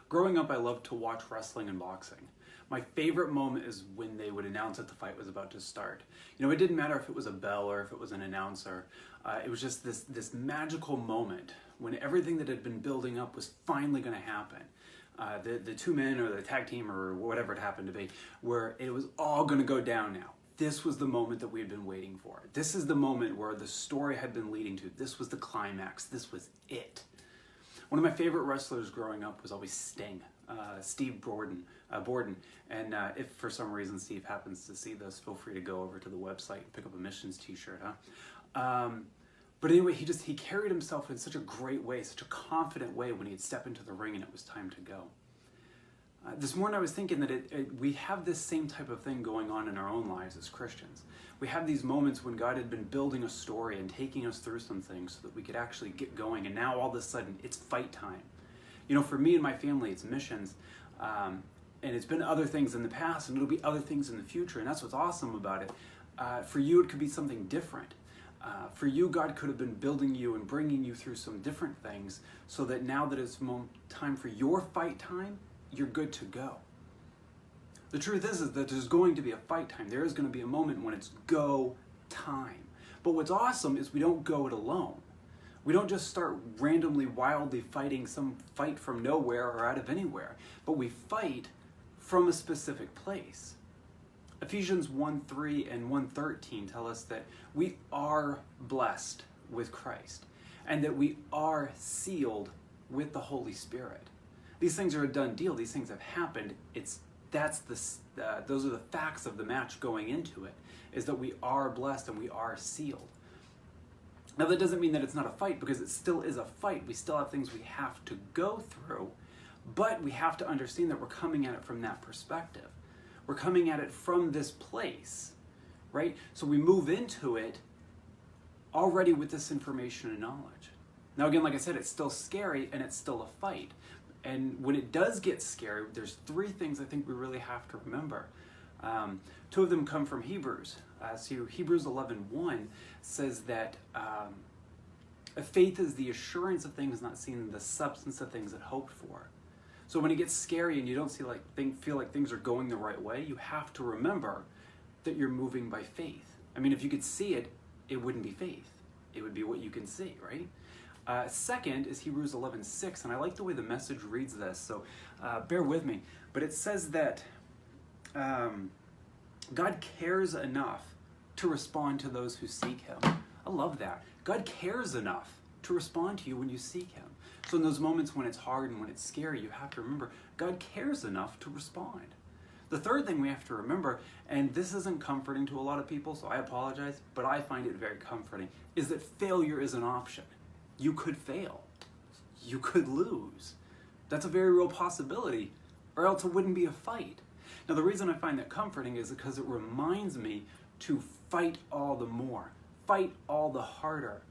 Growing up, I loved to watch wrestling and boxing. My favorite moment is when they would announce that the fight was about to start. You know, it didn't matter if it was a bell or if it was an announcer. It was just this magical moment when everything that had been building up was finally going to happen. The two men or the tag team or whatever it happened to be, where it was all going to go down now. This was the moment that we had been waiting for. This is the moment where the story had been leading to. This was the climax. This was it. One of my favorite wrestlers growing up was always Sting, Steve Borden. And if for some reason Steve happens to see this, feel free to go over to the website and pick up a Missions t-shirt, But anyway, he carried himself in such a great way, such a confident way when he'd step into the ring and it was time to go. This morning I was thinking that we have this same type of thing going on in our own lives as Christians. We have these moments when God had been building a story and taking us through some things so that we could actually get going, and now all of a sudden it's fight time. You know, for me and my family, it's missions, and it's been other things in the past, and it'll be other things in the future, and that's what's awesome about it. For you, it could be something different. For you, God could have been building you and bringing you through some different things so that now that it's time for your fight time, you're good to go. The truth is that there's going to be a fight time. There is going to be a moment when it's go time. But what's awesome is we don't go it alone. We don't just start randomly, wildly fighting some fight from nowhere or out of anywhere, but we fight from a specific place. Ephesians 1:3 and 1:13 tell us that we are blessed with Christ and that we are sealed with the Holy Spirit. These things are a done deal. These things have happened. Those are the facts of the match going into it, is that we are blessed and we are sealed. Now that doesn't mean that it's not a fight, because it still is a fight. We still have things we have to go through, but we have to understand that we're coming at it from that perspective. We're coming at it from this place, right? So we move into it already with this information and knowledge. Now again, like I said, it's still scary and it's still a fight. And when it does get scary, there's three things I think we really have to remember. Two of them come from Hebrews. So Hebrews 11:1 says that faith is the assurance of things not seen, the substance of things that hoped for. So when it gets scary and you don't feel like things are going the right way, you have to remember that you're moving by faith. I mean, if you could see it, it wouldn't be faith. It would be what you can see, right? Second is Hebrews 11:6, and I like the way the Message reads this, so bear with me. But it says that God cares enough to respond to those who seek Him. I love that. God cares enough to respond to you when you seek Him. So in those moments when it's hard and when it's scary, you have to remember God cares enough to respond. The third thing we have to remember, and this isn't comforting to a lot of people, so I apologize, but I find it very comforting, is that failure is an option. You could fail. You could lose. That's a very real possibility, or else it wouldn't be a fight. Now, the reason I find that comforting is because it reminds me to fight all the more, fight all the harder,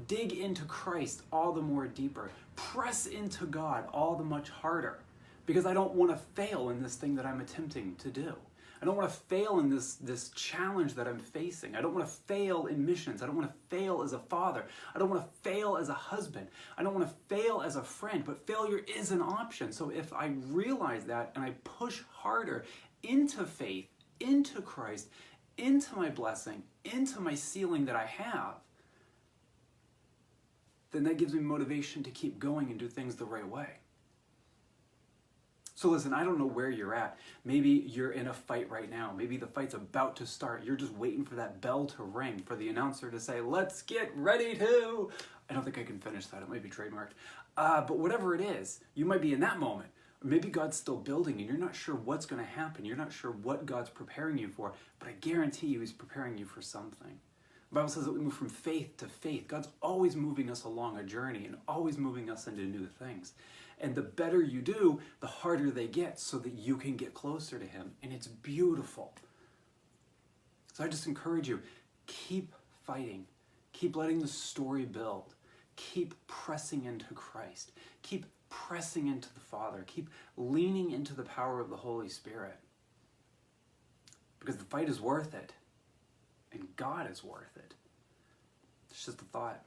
dig into Christ all the more deeper, press into God all the much harder, because I don't want to fail in this thing that I'm attempting to do. I don't want to fail in this challenge that I'm facing. I don't want to fail in missions. I don't want to fail as a father. I don't want to fail as a husband. I don't want to fail as a friend, but failure is an option. So if I realize that and I push harder into faith, into Christ, into my blessing, into my sealing that I have, then that gives me motivation to keep going and do things the right way. So listen, I don't know where you're at. Maybe you're in a fight right now. Maybe the fight's about to start. You're just waiting for that bell to ring, for the announcer to say, let's get ready to. I don't think I can finish that. It might be trademarked. But whatever it is, you might be in that moment. Maybe God's still building and you're not sure what's going to happen. You're not sure what God's preparing you for, but I guarantee you He's preparing you for something. The Bible says that we move from faith to faith. God's always moving us along a journey and always moving us into new things. And the better you do, the harder they get so that you can get closer to Him. And it's beautiful. So I just encourage you, keep fighting. Keep letting the story build. Keep pressing into Christ. Keep pressing into the Father. Keep leaning into the power of the Holy Spirit. Because the fight is worth it. And God is worth it. It's just a thought.